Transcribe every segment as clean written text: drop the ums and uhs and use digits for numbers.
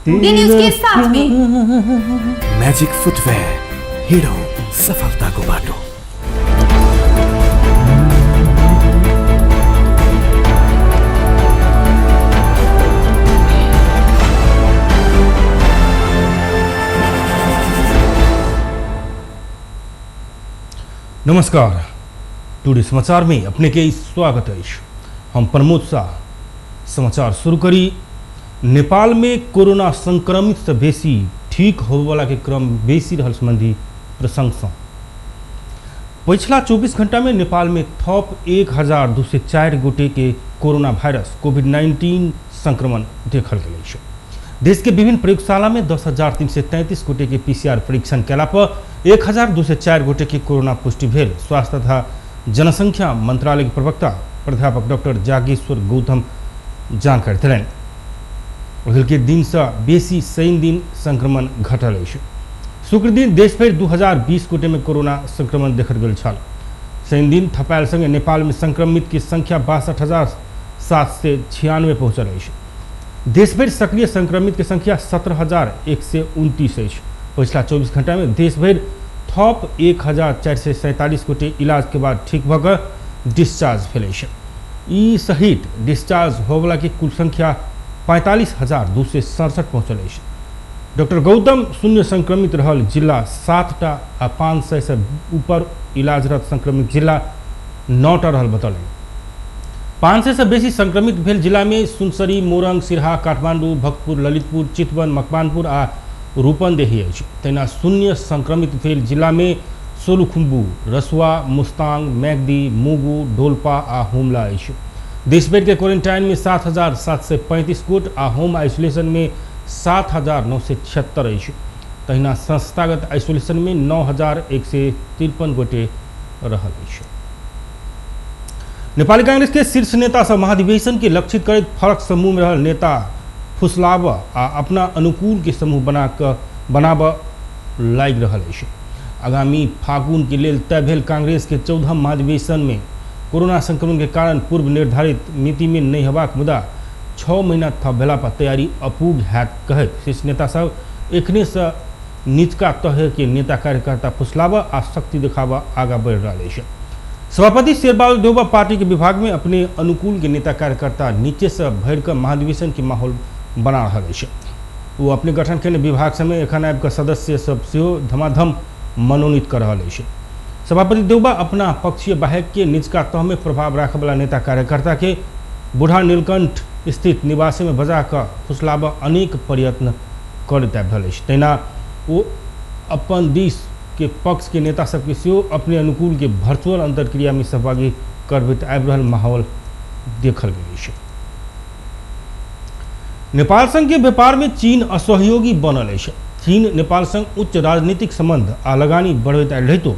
D news के साथ में मैजिक फुटवेयर, हिँडौँ सफलताको बाटो। नमस्कार, टुडे समाचार में अपने के स्वागत है। हम प्रमोद शाह। समाचार शुरू करी। नेपाल में कोरोना संक्रमित से बेसी ठीक होने वाला के क्रम बेसी रहल संबंधी प्रशंसा। पिछला 24 घंटा में नेपाल में थप 1204 गोटे के कोरोना वायरस कोविड-19 संक्रमण देखल गया है। देश के विभिन्न प्रयोगशाला में 10,333 गोटे के पीसीआर परीक्षण कैला पर 1,204 गोटे के कोरोना पुष्टि भेल। स्वास्थ्य तथा जनसंख्या मंत्रालय के प्रवक्ता प्राध्यापक डॉक्टर जागेश्वर गौतम जानकारी दिलनि। अगिल के दिन से बेसी शनि दिन संक्रमण घटल है। शुक्र दिन देश भर 2020 गोटे में कोरोना संक्रमण देखल गेल छल। शनि दिन थपायल संगे नेपाल में संक्रमित की संख्या 62,796 पहुंचल है। देश भर सक्रिय संक्रमित की संख्या 17,129 है। पिछला 24 घंटा में देश भर थप 1,447 गोटे इलाज के बाद ठीक भऽ डिस्चार्ज भेल है। ई सहित डिस्चार्ज होवला की कुल संख्या 45,267 पहुंचल है। डॉक्टर गौतम शून्य संक्रमित रहल जिला 7टा आ 500 से ऊपर इलाजरत संक्रमित जिला 9टा रहल बतौलन। 500 से बेसी संक्रमित भेल जिला में सुनसरी, मोरंग, सिरहा, काठमांडू, भक्तपुर, ललितपुर, चितवन, मकवानपुर आ रूपन्देही है। तेना शून्य संक्रमित भेल जिला में सोलुखुम्बू, रसुआ, मुस्तांग, मैगदी, मुगु, डोल्पा आ हुमला है। देशभर के क्वारंटाइन में 7,735 गोट आ होम आइसोलेशन में 7,976 है। तहिना संस्थागत आइसोलेशन में 9,153 गोटे रहल है। नेपाली कांग्रेस के शीर्ष नेता सब महाधिवेशन के लक्षित करैत फरक समूह में रहल नेता फुसलाव आ अपना अनुकूल के समूह बनाब लाग रहल है। आगामी फागुन के लेल तय भेल कांग्रेस के 14म महाधिवेशन में कोरोना संक्रमण के कारण पूर्व निर्धारित मिति में नहीं हेबाक मुदा 6 महीना थप भेला पर तैयारी अपूग हैत कहैत शीर्ष नेता सब एखने से निचका तह के नेता कार्यकर्ता फुसलाव आ शक्ति दिखावा आगा बढ़ रहा है। सभापति शेरबहादुर देउबा पार्टी के विभाग में अपने अनुकूल के नेता कार्यकर्ता नीचे से भर कर महाधिवेशन के माहौल बना रहा है। वो अपने गठन के विभाग समय एखन आबि कऽ सदस्य सब सेहो धमाधम मनोनीत कर रहा है। सभापति देउबा अपना पक्षीय बाहेक के निचका तह में प्रभाव रखे वाला नेता कार्यकर्ता के बूढ़ा नीलकंठ स्थित निवास में बजा कर फुसलाब अनेक प्रयत्न करैत आबि रहल अछि। तहिना वो अपन दिस के पक्ष के नेता सबके सेहो अपने अनुकूल के वर्चुअल अंतरक्रिया में सहभागी करबैत आबि रहल माहौल देखल गेल है। नेपाल संग के व्यापार में चीन असहयोगी बनल है। चीन नेपाल संग उच्च राजनीतिक संबंध आ लगानी बढ़बैत आयल रहितो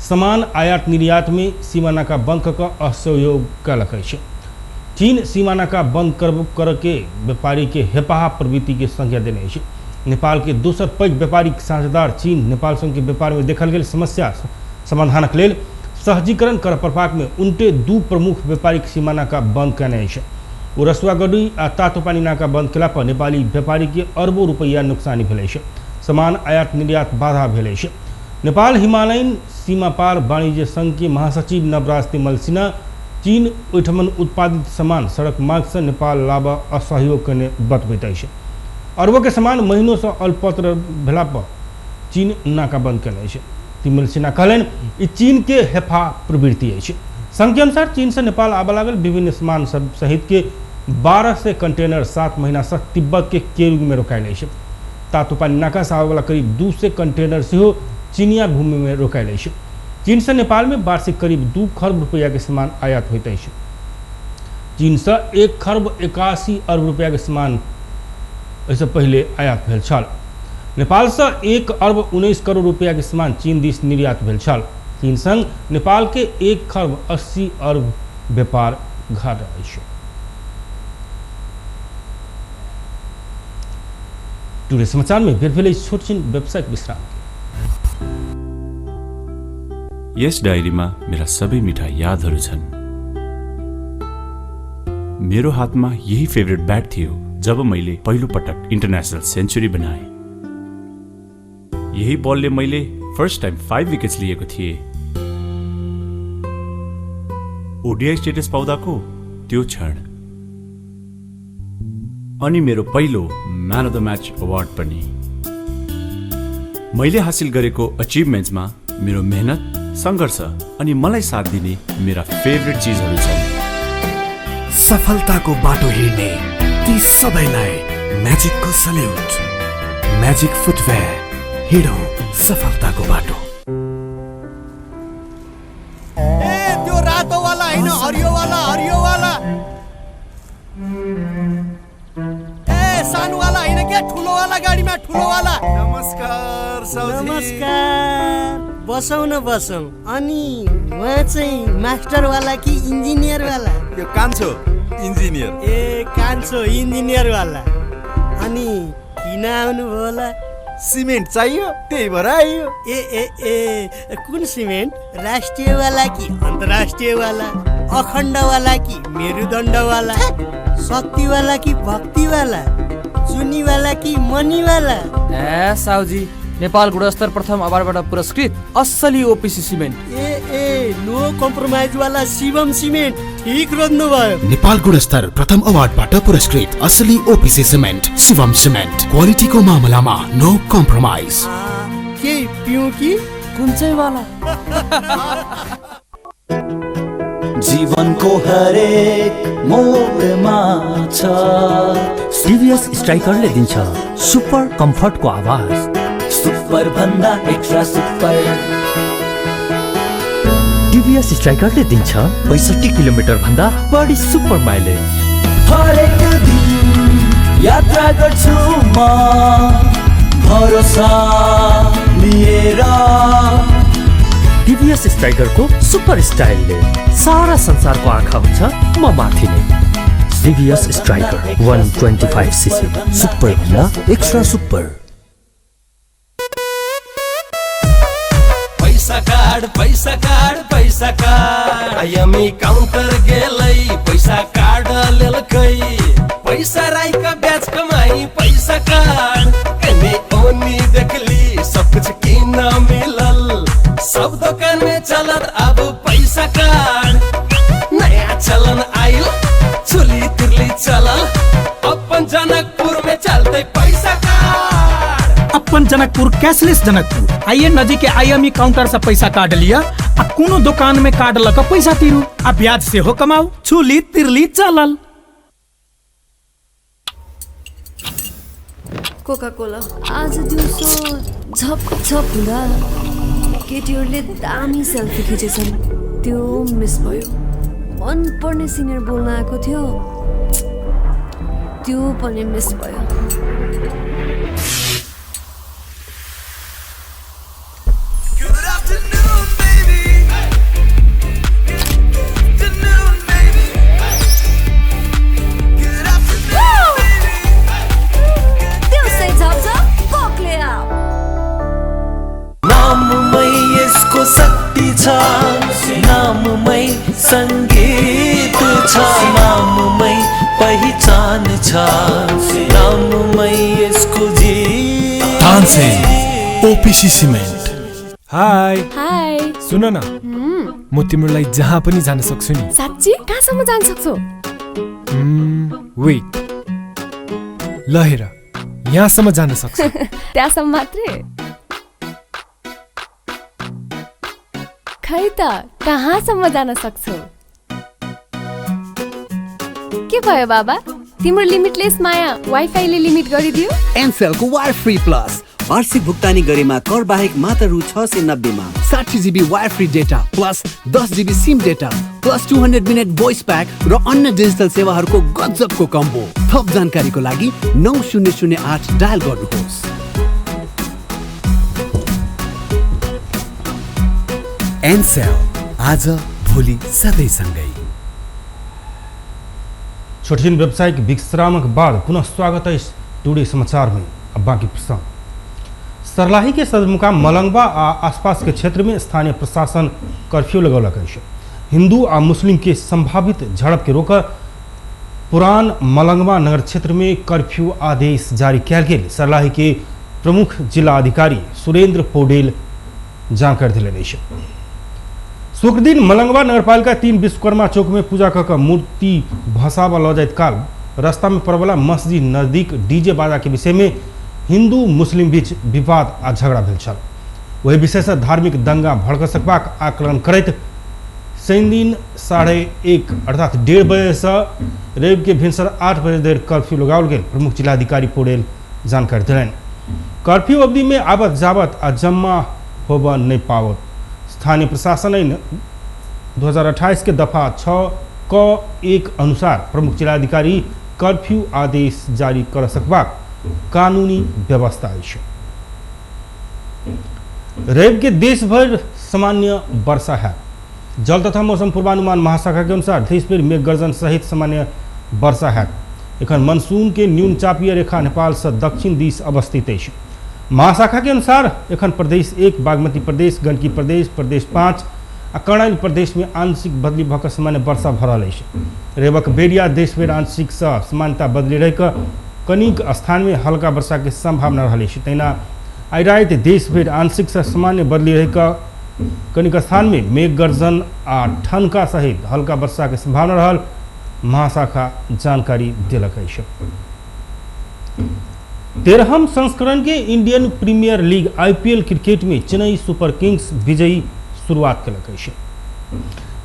सामान आयात निर्यात में सीमा नाका बंद कऽ असहयोग कयलक है। चीन सीमा नाका बंद करके व्यापारी के हेपाहा प्रवृत्ति के संज्ञा देने है। नेपाल के दोसर पैघ व्यापारिक साझेदार चीन नेपाल संग के व्यापार में देखल गेल समस्या समाधानक लेल सहजीकरण कर प्रपाक में उनटे 2 प्रमुख व्यापारिक सीमा नाका बंद कयने है। वो रसुआगढ़ी आ तातोपानी नाका बंद केला पर नेपाली व्यापारी के अरबों रुपैया नुकसानी भेल है। सामान आयात निर्यात बाधा भेल है। नेपाल हिमालयन सीमा पार वाणिज्य संघ के महासचिव नवराज तिमल सिन्हा चीन ओहिठमन उत्पादित सामान सड़क मार्ग से नेपाल लाब असहयोग करने बतबैत है। अरबों के सामान महीनों से अल्पत्र भेला पर चीन नाका बंद कयने है। तिमल सिन्हा कहलन ई चीन के हेफा प्रवृत्ति है। संघ के अनुसार चीन से नेपाल आबऽ लागल विभिन्न सामान सब सहित के 12 से कंटेनर 7 महीना से तिब्बत के केरुग में रोकायल है। तातोपानी नाका से आबऽ करीब 2 से कंटेनर सेहो चीनिया भूमि में रोकायल है। चीन से नेपाल में वार्षिक करीब 2 खरब रुपया के सामान आयात होइत है। चीन से 1 खरब 81 अरब रुपया के सामान ऐसे पहले आयात भेल छल। नेपाल से 1 अरब 19 करोड़ रुपया के सामान चीन दिस निर्यात भेल छल। चीन संग नेपाल के 1 खरब 80 अरब व्यापार घट रहा है। टुडे समाचार में बेर भेलै छोट छिन व्यावसायिक विश्राम। यस डायरीमा मेरा सबै मिठा यादहरू छन्। मेरो हातमा यही फेभरेट ब्याट थियो जब मैले पहिलो पटक इन्टरनेसनल सेन्चुरी बनाएँ। यही बलले मैले फर्स्ट टाइम 5 विकेट्स लिएको थिएँ। ओडिआई स्टेटस पाउँदाको त्यो क्षण, अनि मेरो पहिलो man of the match award पनि। मैले हासिल गरेको अचिभमेन्ट्समा मेरो मेहनत, सङ्घर्ष अनि मलाई साथ दिने मेरा फेभरेट चिजहरू छन्। सफलताको बाटो हिँड्ने ती सबैलाई म्याजिकको सल्युट। म्याजिक फुटवेयर, हिँडौँ सफलताको बाटो। ए त्यो रातो वाला हैन, हरियो वाला, हरियो वाला। ए सानो वाला हैन के, ठुलो वाला गाडीमा, ठुलो वाला। नमस्कार साउजी। नमस्कार। बसौँ न बसौँ। अनि उहाँ चाहिँ मास्टर वाला कि इन्जिनियर वाला? यो कान्छो इन्जिनियर। ए कान्छो इन्जिनियर वाला। अनि किन आउनु भयो होला? सिमेन्ट चाहियो, त्यही भएर आइयो। ए ए ए कुन सिमेन्ट? राष्ट्रिय वाला कि अन्तर्राष्ट्रिय वाला? अखण्ड वाला कि मेरुदण्ड वाला? शक्ति वाला कि भक्ति वाला? चुनी वाला कि मनी वाला? ए साउजी, नेपाल गुणस्तर प्रथम अवार्डबाट पुरस्कृत असली ओपिसी सिमेन्ट। ए नो कम्प्रोमाइज वाला शिवम सिमेन्ट। ठीक रोज्नु भयो। नेपाल गुणस्तर प्रथम अवार्डबाट पुरस्कृत असली ओपिसी सिमेन्ट शिवम सिमेन्ट। क्वालिटीको मामलामा नो कम्प्रोमाइज। के पिउँ कि कुन चाहिँ वाला? जीवनको हरेक मोडमा छ सीरियस स्ट्राइकरले दिन्छ सुपर कम्फर्टको आवाज। सुपर भन्दा एक्स्ट्रा सुपर। टिभीएस स्ट्राइकरले दिन्छ 65 किलोमिटर भन्दा बढी सुपर माइलेज। हरेक दिन यात्रा गर्छु म भरोसा लिएर। टिभीएस स्ट्राइकरको सुपर स्टाइलले सारा संसारको आँखा हुन्छ म माथि नै। टिभीएस स्ट्राइकर 125 सीसी, सुपर भन्दा एक्स्ट्रा सुपर। पैसा कार्ड आइएमई काउन्टर गेलै, पैसा कार्ड लेलकै। पैसा राईका ब्याज कमाई, पैसा कार्ड एनी ओनी देखली, सब कुछ किन मिलल। सब दुकान में चलत अब पैसा कार्ड। नया चलन आइल, चुली तिरली चलल। अपन जनकपुर में चलते पैसा कार्ड। अपन जनकपुर कैशलेस जनकपुर। आइए नजीक के आईएमई काउंटर से पैसा काट लिया आ कोनो दुकान में काट लक पैसा तिरू आ ब्याज से हो कमाऊ। छुली तिरली चलल। कोका कोला आज दिउँसो झप झप हुँदा केटीहरूले दामी सेल्फी खिचेछन्। त्यो मिस भयो। मन पर्ने सिनियर बोल्न आएको थियो, त्यो पनि मिस भयो। शक्ति छ नाममै, संगीत छ नाममै, पहिचान छ नाममै यसको जीत। Tansen OPC cement. Hi hi, सुन न, म तिम्रो लागि जहाँ पनि जान सक्छु नि। साच्ची? कहाँसम्म जान सक्छौ? वेट, ल हेर, यहाँसम्म जान सक्छु। त्यहाँसम्म मात्रै? खै त कहाँसम्म जान सक्छौ? के भयो बाबा, तिम्रो लिमिटलेस माया वाइफाईले लिमिट गरिदियो? एनसेलको वायर फ्री प्लस वार्षिक भुक्तानी गरेमा कर बाहेक मात्र रु 690 मा 60 GB wire free data plus 10 GB SIM data plus 200 minute voice pack र अन्य डिजिटल सेवाहरूको गजबको कम्बो। थप जानकारीको लागि 9008 डायल गर्नुहोस्। एनसेल, आज भोलि सधैँ सँगै। छोटी व्यावसायिक विश्रामक बाद पुनः स्वागत है टुडे समाचार में। अब बाकी प्रसंग। सर्लाही के सदरमुकाम मलंगवा आ आसपास के क्षेत्र में स्थानीय प्रशासन कर्फ्यू लगौलक। हिंदू आ मुस्लिम के संभावित झड़प के रोक पुरान मलंगवा नगर क्षेत्र में कर्फ्यू आदेश जारी किया गेल सर्लाही के प्रमुख जिला अधिकारी सुरेंद्र पौडेल जानकारी दिले। शुक्र दिन मलंगवा नगरपालिका 3 विश्वकर्मा चौक में पूजा कऽ मूर्ति भसावा ल जाइत काल रास्ता में पड़वला मस्जिद नजदीक डीजे बाजा के विषय में हिंदू मुस्लिम बीच विवाद आ झगड़ा भेल छल। वही विषय से धार्मिक दंगा भड़क सकबाक आकलन करैत शनि दिन 1:30 अर्थात 1:30 बजे से रवि के भिनसर 8 बजे धरि कर्फ्यू लगाओल गेल प्रमुख जिलाधिकारी पौडेल जानकारी दिलनि। कर्फ्यू अवधि में आवत जावत आ जमा होब नहीं पावत स्थानीय प्रशासन 2028 के दफा 6(क)(1) अनुसार प्रमुख जिलाधिकारी कर्फ्यू आदेश जारी कर सकबाक कानूनी व्यवस्था अछि। रवि के देश भर सामान्य वर्षा है। जल तथा मौसम पूर्वानुमान महाशाखा के अनुसार देश भर मेघ गर्जन सहित सामान्य वर्षा है। एखन मानसून के न्यून चापीय रेखा नेपाल से दक्षिण दिश अवस्थित अछि। महाशाखा के अनुसार एखन प्रदेश 1 बागमती प्रदेश, गंडकी प्रदेश, प्रदेश 5 आ कर्णाली प्रदेश में आंशिक बदली भऽ कऽ सामान्य वर्षा भऽ रहल अछि। रविक बेरिया देश भर आंशिक सँ समानता बदली रहि कऽ कनिक स्थान में हल्का वर्षा के संभावना रहल अछि। तहिना आइ राति देश भर आंशिक से सामान्य बदली रहि कऽ कनिक स्थान में मेघ गर्जन आ ठनका सहित हल्का वर्षा के संभावना रहल महाशाखा जानकारी दिलक अछि। 13हम संस्करण के Indian premier league IPL cricket में चेन्नई सुपर किंग्स विजयी शुरुआत कलक अछि।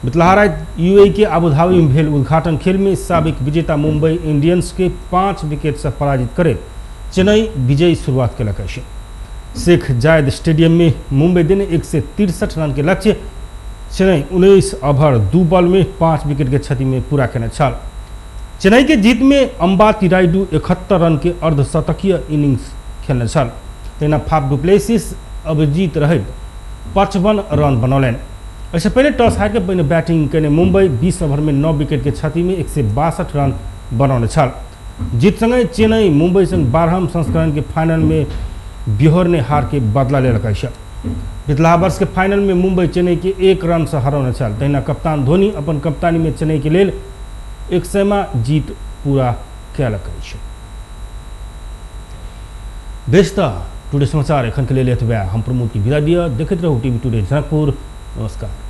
बितलहारा UAE के आबुधाबी में भेल उद्घाटन खेल में साबिक विजेता मुंबई इंडियंस के 5 विकेट से पराजित करैत चेन्नई विजयी शुरुआत कलक अछि। शेख जायद स्टेडियम में मुंबई देने 163 रन के लक्ष्य चेन्नई 19 ओवर 2 बॉल में 5 विकेट के क्षति में पूरा केने छल। चेन्नई के जीत में अंबाती रायडू 71 रन के अर्धशतकीय इनिंग्स खेलने छल। तहिना फाफ डुप्लेसिस अभिजीत रहैत 55 रन बनौलनि। इससे पहले टॉस हार के पहिने बैटिंग केने मुंबई 20 ओवर में 9 विकेट के क्षति में 162 रन बनौने छल। जीत संगे चेन्नई मुंबई संग 12हम संस्करण के फाइनल में बिहोरने हार के बदला लेलक अछि। पिछला वर्ष के फाइनल में मुंबई चेन्नई के 1 रन से हरौने छल। तहिना कप्तान धोनी अपन कप्तानी में चेन्नई के लेल 100वां जीत पूरा कयलक अछि। बेस्ता टुडे समाचार एखन के लेल एतबे। हम प्रमोद की विदा दिया। देखैत रहू टीवी टुडे जनकपुर। नमस्कार।